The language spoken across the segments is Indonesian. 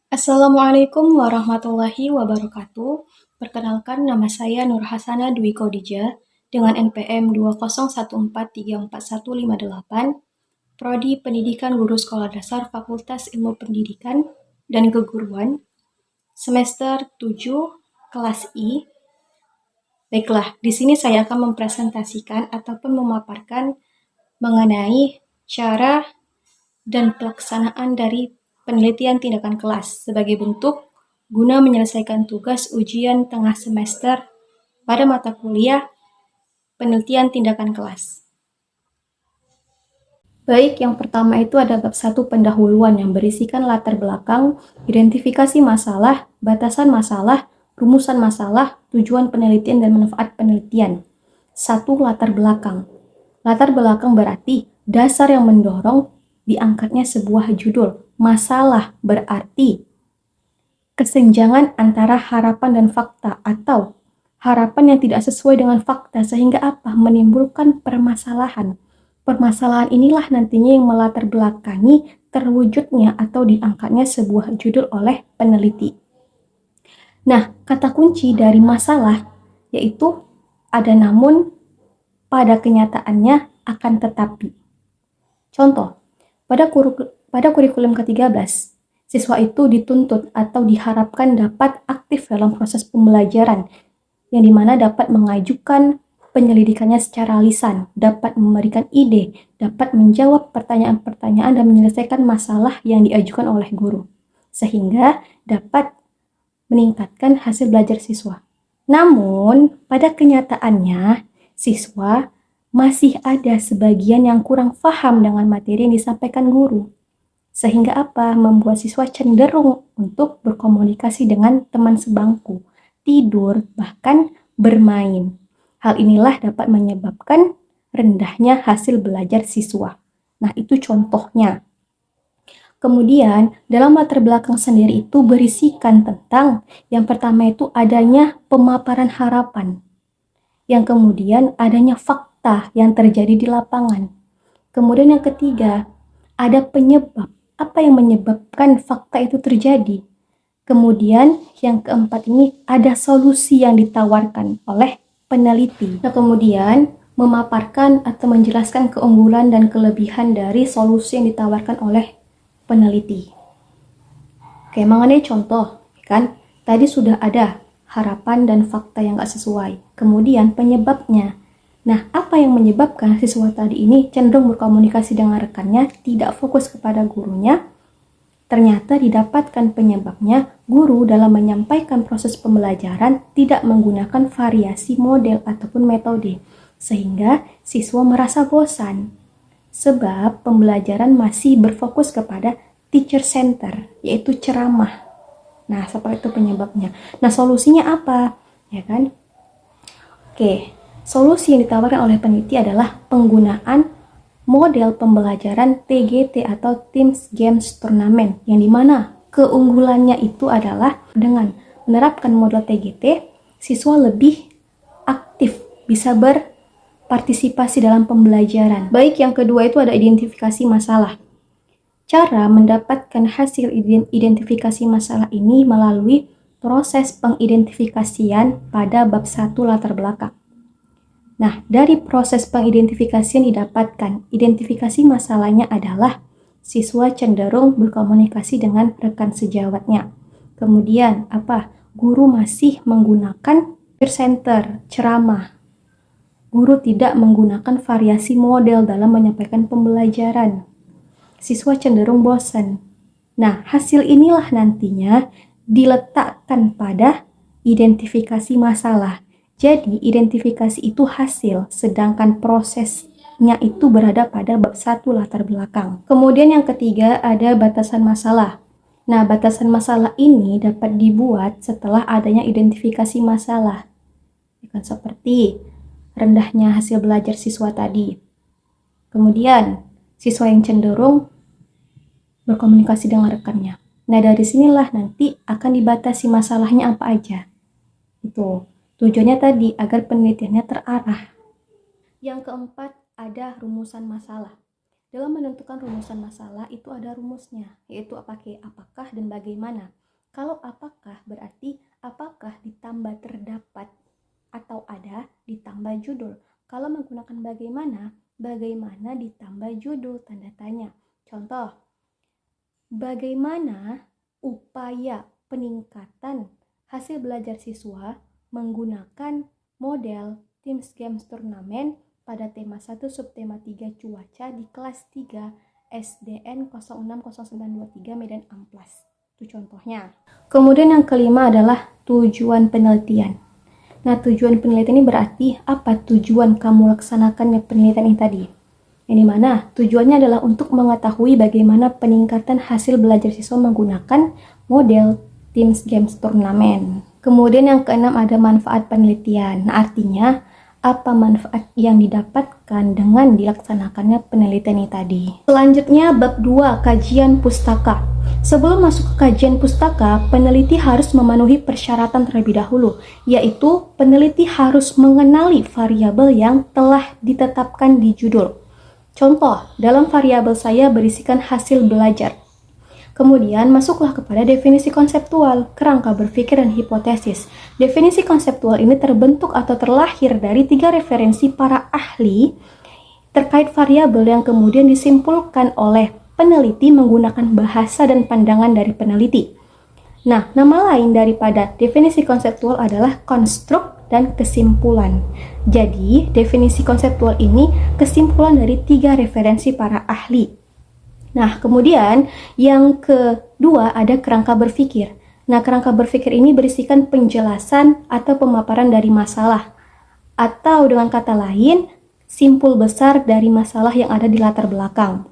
Assalamualaikum warahmatullahi wabarakatuh. Perkenalkan, nama saya Nur Hasana Dwi Khadijah dengan NPM 201434158, Prodi Pendidikan Guru Sekolah Dasar Fakultas Ilmu Pendidikan dan Keguruan, semester 7, kelas I. Baiklah, di sini saya akan mempresentasikan ataupun memaparkan mengenai cara dan pelaksanaan dari penelitian tindakan kelas sebagai bentuk guna menyelesaikan tugas ujian tengah semester pada mata kuliah penelitian tindakan kelas. Baik, yang pertama itu ada bab 1 pendahuluan yang berisikan latar belakang, identifikasi masalah, batasan masalah, rumusan masalah, tujuan penelitian dan manfaat penelitian. 1. Latar belakang. Latar belakang berarti dasar yang mendorong diangkatnya sebuah judul. Masalah berarti kesenjangan antara harapan dan fakta atau harapan yang tidak sesuai dengan fakta sehingga apa? Menimbulkan permasalahan. Permasalahan inilah nantinya yang melatar belakangi terwujudnya atau diangkatnya sebuah judul oleh peneliti. Nah, kata kunci dari masalah yaitu ada namun, pada kenyataannya, akan tetapi. Contoh, pada kurikulum ke-13, siswa itu dituntut atau diharapkan dapat aktif dalam proses pembelajaran, yang dimana dapat mengajukan penyelidikannya secara lisan, dapat memberikan ide, dapat menjawab pertanyaan-pertanyaan dan menyelesaikan masalah yang diajukan oleh guru, sehingga dapat meningkatkan hasil belajar siswa. Namun, pada kenyataannya, siswa masih ada sebagian yang kurang paham dengan materi yang disampaikan guru. Sehingga apa? Membuat siswa cenderung untuk berkomunikasi dengan teman sebangku, tidur, bahkan bermain. Hal inilah dapat menyebabkan rendahnya hasil belajar siswa. Nah, itu contohnya. Kemudian, dalam latar belakang sendiri itu berisikan tentang yang pertama itu adanya pemaparan harapan. Yang kemudian adanya fakta yang terjadi di lapangan. Kemudian yang ketiga, ada penyebab. Apa yang menyebabkan fakta itu terjadi? Kemudian yang keempat ini ada solusi yang ditawarkan oleh peneliti. Nah, kemudian memaparkan atau menjelaskan keunggulan dan kelebihan dari solusi yang ditawarkan oleh peneliti. Oke, mengenai contoh, kan? Tadi sudah ada harapan dan fakta yang gak sesuai. Kemudian penyebabnya. Nah, apa yang menyebabkan siswa tadi ini cenderung berkomunikasi dengan rekannya, tidak fokus kepada gurunya? Ternyata didapatkan penyebabnya, guru dalam menyampaikan proses pembelajaran tidak menggunakan variasi model ataupun metode, sehingga siswa merasa bosan. Sebab pembelajaran masih berfokus kepada teacher center, yaitu ceramah. Nah, seperti itu penyebabnya. Nah, solusinya apa? Ya kan? Oke, solusi yang ditawarkan oleh peneliti adalah penggunaan model pembelajaran TGT atau Teams Games Tournament, yang dimana keunggulannya itu adalah dengan menerapkan model TGT, siswa lebih aktif, bisa berpartisipasi dalam pembelajaran. Baik, yang kedua itu ada identifikasi masalah. Cara mendapatkan hasil identifikasi masalah ini melalui proses pengidentifikasian pada bab 1 latar belakang. Nah, dari proses pengidentifikasian didapatkan, identifikasi masalahnya adalah siswa cenderung berkomunikasi dengan rekan sejawatnya. Kemudian, apa? Guru masih menggunakan presenter, ceramah. Guru tidak menggunakan variasi model dalam menyampaikan pembelajaran. Siswa cenderung bosan. Nah, hasil inilah nantinya diletakkan pada identifikasi masalah. Jadi, identifikasi itu hasil, sedangkan prosesnya itu berada pada bab 1 latar belakang. Kemudian yang ketiga ada batasan masalah. Nah, batasan masalah ini dapat dibuat setelah adanya identifikasi masalah. Bukan seperti rendahnya hasil belajar siswa tadi. Kemudian, siswa yang cenderung berkomunikasi dengan rekannya. Nah, dari sinilah nanti akan dibatasi masalahnya apa aja. Itu. Tujuannya tadi agar penelitiannya terarah. Yang keempat ada rumusan masalah. Dalam menentukan rumusan masalah itu ada rumusnya, yaitu apakah dan bagaimana. Kalau apakah berarti apakah ditambah terdapat atau ada ditambah judul. Kalau menggunakan bagaimana, bagaimana ditambah judul tanda tanya. Contoh, bagaimana upaya peningkatan hasil belajar siswa menggunakan model Teams Games Turnamen pada tema 1 subtema 3 cuaca di kelas 3 SDN 060923 Medan Amplas. Itu contohnya. Kemudian yang kelima adalah tujuan penelitian. Nah, tujuan penelitian ini berarti apa tujuan kamu laksanakannya penelitian ini tadi? Yang dimana tujuannya adalah untuk mengetahui bagaimana peningkatan hasil belajar siswa menggunakan model Teams Games Turnamen. Kemudian yang keenam ada manfaat penelitian. Nah, artinya apa manfaat yang didapatkan dengan dilaksanakannya penelitian ini tadi. Selanjutnya bab 2, kajian pustaka. Sebelum masuk ke kajian pustaka, peneliti harus memenuhi persyaratan terlebih dahulu, yaitu peneliti harus mengenali variabel yang telah ditetapkan di judul. Contoh, dalam variabel saya berisikan hasil belajar. Kemudian masuklah kepada definisi konseptual, kerangka berpikir dan hipotesis. Definisi konseptual ini terbentuk atau terlahir dari 3 referensi para ahli terkait variabel yang kemudian disimpulkan oleh peneliti menggunakan bahasa dan pandangan dari peneliti. Nah, nama lain daripada definisi konseptual adalah konstruk dan kesimpulan. Jadi, definisi konseptual ini kesimpulan dari 3 referensi para ahli. Nah, kemudian yang kedua ada kerangka berpikir. Nah, kerangka berpikir ini berisikan penjelasan atau pemaparan dari masalah. Atau dengan kata lain, simpul besar dari masalah yang ada di latar belakang.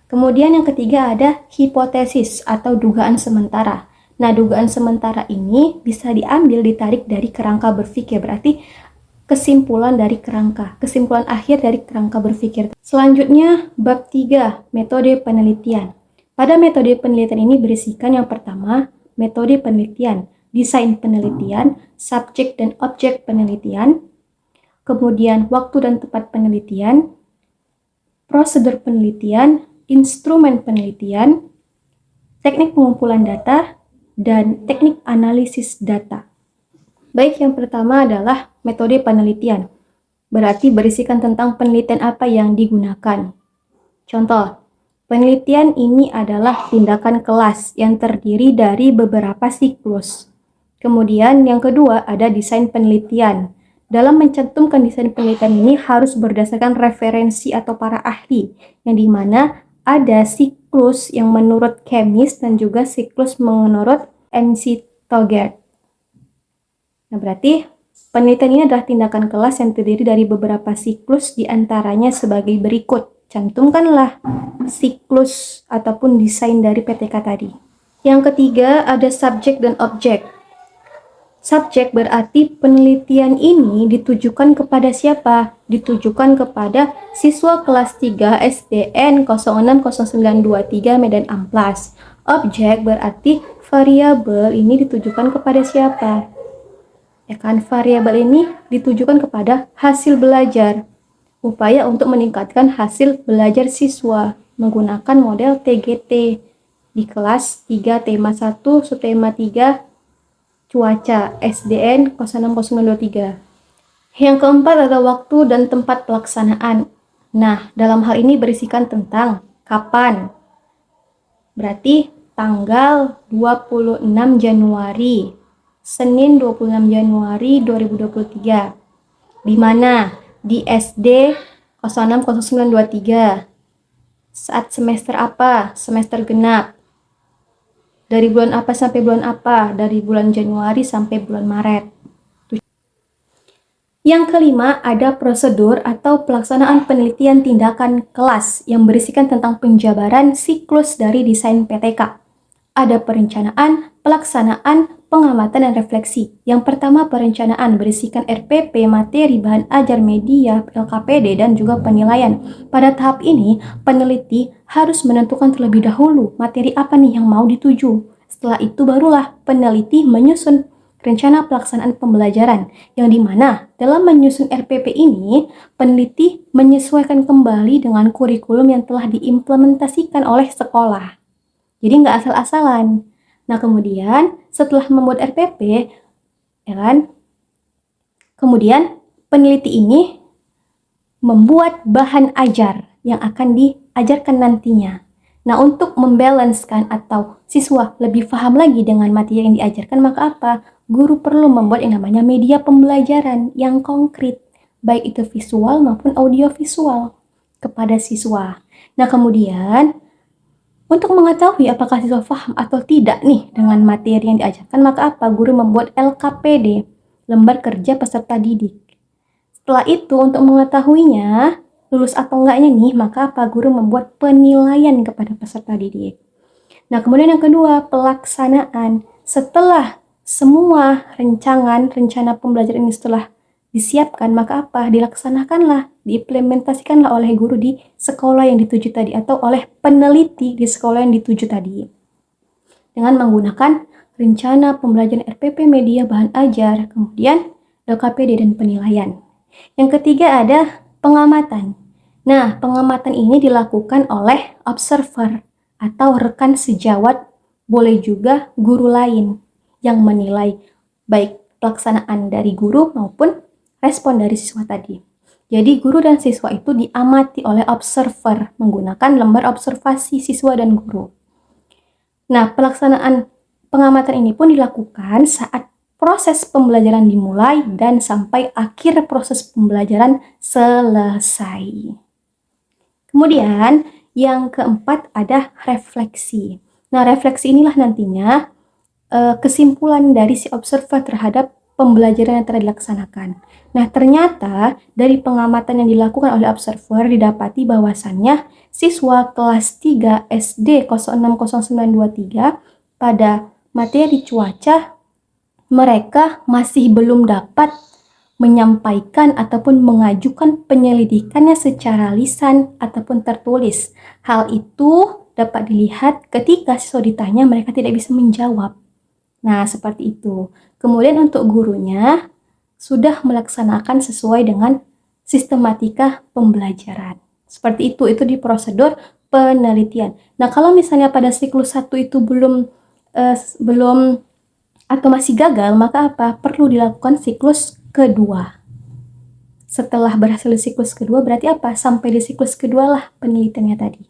Kemudian yang ketiga ada hipotesis atau dugaan sementara. Nah, dugaan sementara ini bisa diambil ditarik dari kerangka berpikir, berarti kesimpulan dari kerangka, kesimpulan akhir dari kerangka berpikir. Selanjutnya, bab 3, metode penelitian. Pada metode penelitian ini berisikan yang pertama, metode penelitian, desain penelitian, subjek dan objek penelitian, kemudian waktu dan tempat penelitian, prosedur penelitian, instrumen penelitian, teknik pengumpulan data, dan teknik analisis data. Baik, yang pertama adalah metode penelitian. Berarti berisikan tentang penelitian apa yang digunakan. Contoh, penelitian ini adalah tindakan kelas yang terdiri dari beberapa siklus. Kemudian yang kedua ada desain penelitian. Dalam mencantumkan desain penelitian ini harus berdasarkan referensi atau para ahli, yang dimana ada siklus yang menurut Chemis dan juga siklus menurut MC Togert. Nah, berarti penelitian ini adalah tindakan kelas yang terdiri dari beberapa siklus, diantaranya sebagai berikut. Cantumkanlah siklus ataupun desain dari PTK tadi. Yang ketiga ada subjek dan objek. Subjek berarti penelitian ini ditujukan kepada siapa? Ditujukan kepada siswa kelas 3 SDN 060923 Medan Amplas. Objek berarti variabel ini ditujukan kepada siapa? Ya kan, variabel ini ditujukan kepada hasil belajar. Upaya untuk meningkatkan hasil belajar siswa menggunakan model TGT di kelas 3 tema 1 subtema 3 cuaca SDN 060923. Yang keempat ada waktu dan tempat pelaksanaan. Nah, dalam hal ini berisikan tentang kapan. Berarti tanggal 26 Januari Senin 26 Januari 2023. Di mana? Di SD 060923. Saat semester apa? Semester genap. Dari bulan apa sampai bulan apa? Dari bulan Januari sampai bulan Maret. Yang kelima ada prosedur atau pelaksanaan penelitian tindakan kelas yang berisikan tentang penjabaran siklus dari desain PTK. Ada perencanaan, pelaksanaan, pengamatan, dan refleksi. Yang pertama perencanaan berisikan RPP, materi, bahan ajar, media, LKPD, dan juga penilaian. Pada tahap ini, peneliti harus menentukan terlebih dahulu materi apa nih yang mau dituju. Setelah itu barulah peneliti menyusun rencana pelaksanaan pembelajaran, yang dimana dalam menyusun RPP ini, peneliti menyesuaikan kembali dengan kurikulum yang telah diimplementasikan oleh sekolah. Jadi nggak asal-asalan. Nah, kemudian setelah membuat RPP, ya kan, kemudian peneliti ini membuat bahan ajar yang akan diajarkan nantinya. Nah, untuk membalancekan atau siswa lebih paham lagi dengan materi yang diajarkan, maka apa? Guru perlu membuat yang namanya media pembelajaran yang konkret, baik itu visual maupun audiovisual kepada siswa. Nah, kemudian untuk mengetahui apakah siswa paham atau tidak nih dengan materi yang diajarkan, maka apa? Guru membuat LKPD, lembar kerja peserta didik. Setelah itu, untuk mengetahuinya lulus atau enggaknya nih, maka apa? Guru membuat penilaian kepada peserta didik. Nah, kemudian yang kedua, pelaksanaan. Setelah semua rencana pembelajaran ini setelah disiapkan, maka apa? Dilaksanakanlah, diimplementasikanlah oleh guru di sekolah yang dituju tadi, atau oleh peneliti di sekolah yang dituju tadi. Dengan menggunakan rencana pembelajaran RPP media bahan ajar, kemudian LKPD dan penilaian. Yang ketiga ada pengamatan. Nah, pengamatan ini dilakukan oleh observer atau rekan sejawat, boleh juga guru lain yang menilai baik pelaksanaan dari guru maupun respon dari siswa tadi. Jadi guru dan siswa itu diamati oleh observer menggunakan lembar observasi siswa dan guru. Nah, pelaksanaan pengamatan ini pun dilakukan saat proses pembelajaran dimulai dan sampai akhir proses pembelajaran selesai. Kemudian yang keempat ada refleksi. Nah, refleksi inilah nantinya kesimpulan dari si observer terhadap pembelajaran yang telah dilaksanakan. Nah, ternyata dari pengamatan yang dilakukan oleh observer didapati bahwasannya siswa kelas 3 SD 060923 pada materi cuaca mereka masih belum dapat menyampaikan ataupun mengajukan penyelidikannya secara lisan ataupun tertulis. Hal itu dapat dilihat ketika siswa ditanya mereka tidak bisa menjawab. Nah, seperti itu. Kemudian untuk gurunya sudah melaksanakan sesuai dengan sistematika pembelajaran. Seperti itu di prosedur penelitian. Nah, kalau misalnya pada siklus 1 itu belum atau masih gagal, maka apa? Perlu dilakukan siklus kedua. Setelah berhasil di siklus kedua, berarti apa? Sampai di siklus kedua lah penelitiannya tadi.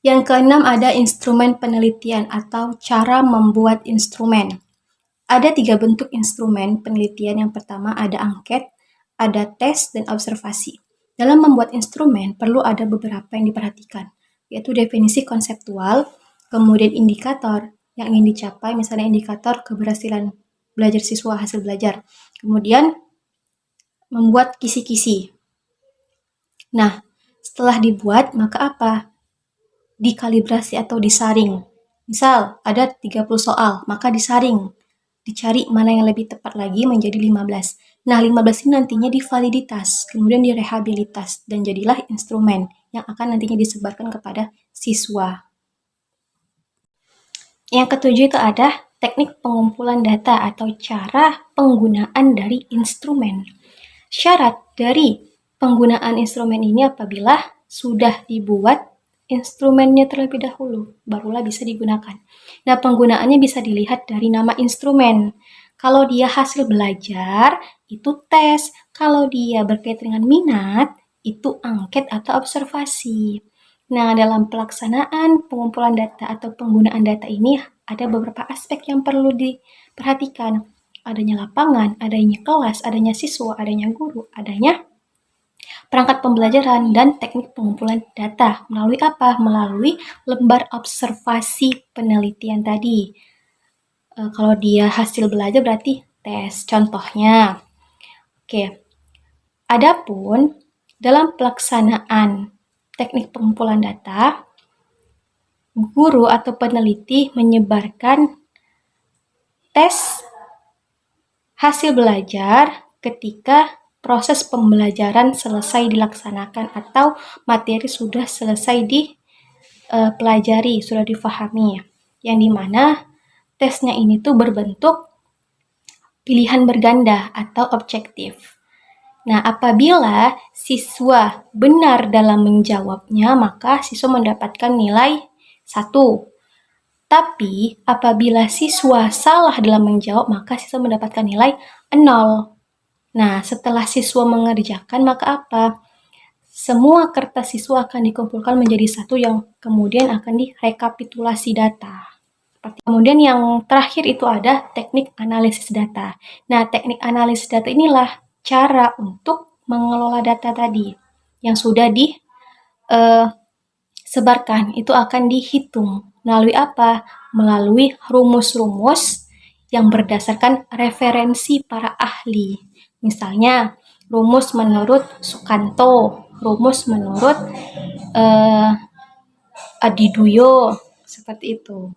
Yang keenam ada instrumen penelitian atau cara membuat instrumen. Ada 3 bentuk instrumen penelitian. Yang pertama ada angket, ada tes, dan observasi. Dalam membuat instrumen perlu ada beberapa yang diperhatikan, yaitu definisi konseptual, kemudian indikator yang ingin dicapai, misalnya indikator keberhasilan belajar siswa hasil belajar. Kemudian membuat kisi-kisi. Nah, setelah dibuat, maka apa? Dikalibrasi atau disaring. Misal, ada 30 soal, maka disaring. Dicari mana yang lebih tepat lagi menjadi 15. Nah, 15 ini nantinya divaliditas, kemudian direhabilitas, dan jadilah instrumen yang akan nantinya disebarkan kepada siswa. Yang ketujuh itu ada teknik pengumpulan data atau cara penggunaan dari instrumen. Syarat dari penggunaan instrumen ini apabila sudah dibuat instrumennya terlebih dahulu, barulah bisa digunakan. Nah, penggunaannya bisa dilihat dari nama instrumen. Kalau dia hasil belajar, itu tes. Kalau dia berkaitan dengan minat, itu angket atau observasi. Nah, dalam pelaksanaan pengumpulan data atau penggunaan data ini ada beberapa aspek yang perlu diperhatikan. Adanya lapangan, adanya kelas, adanya siswa, adanya guru, adanya perangkat pembelajaran, dan teknik pengumpulan data. Melalui apa? Melalui lembar observasi penelitian tadi. Kalau dia hasil belajar berarti tes. Contohnya, oke. Adapun dalam pelaksanaan teknik pengumpulan data, guru atau peneliti menyebarkan tes hasil belajar ketika proses pembelajaran selesai dilaksanakan atau materi sudah selesai dipelajari, sudah difahami. Yang dimana tesnya ini tuh berbentuk pilihan berganda atau objektif. Nah, apabila siswa benar dalam menjawabnya, maka siswa mendapatkan nilai 1. Tapi, apabila siswa salah dalam menjawab, maka siswa mendapatkan nilai 0. Nah, setelah siswa mengerjakan, maka apa? Semua kertas siswa akan dikumpulkan menjadi satu yang kemudian akan direkapitulasi data. Kemudian yang terakhir itu ada teknik analisis data. Nah, teknik analisis data inilah cara untuk mengelola data tadi yang sudah disebarkan. Itu akan dihitung melalui apa? Melalui rumus-rumus yang berdasarkan referensi para ahli. Misalnya, rumus menurut Sukanto, rumus menurut Adiduyo, seperti itu.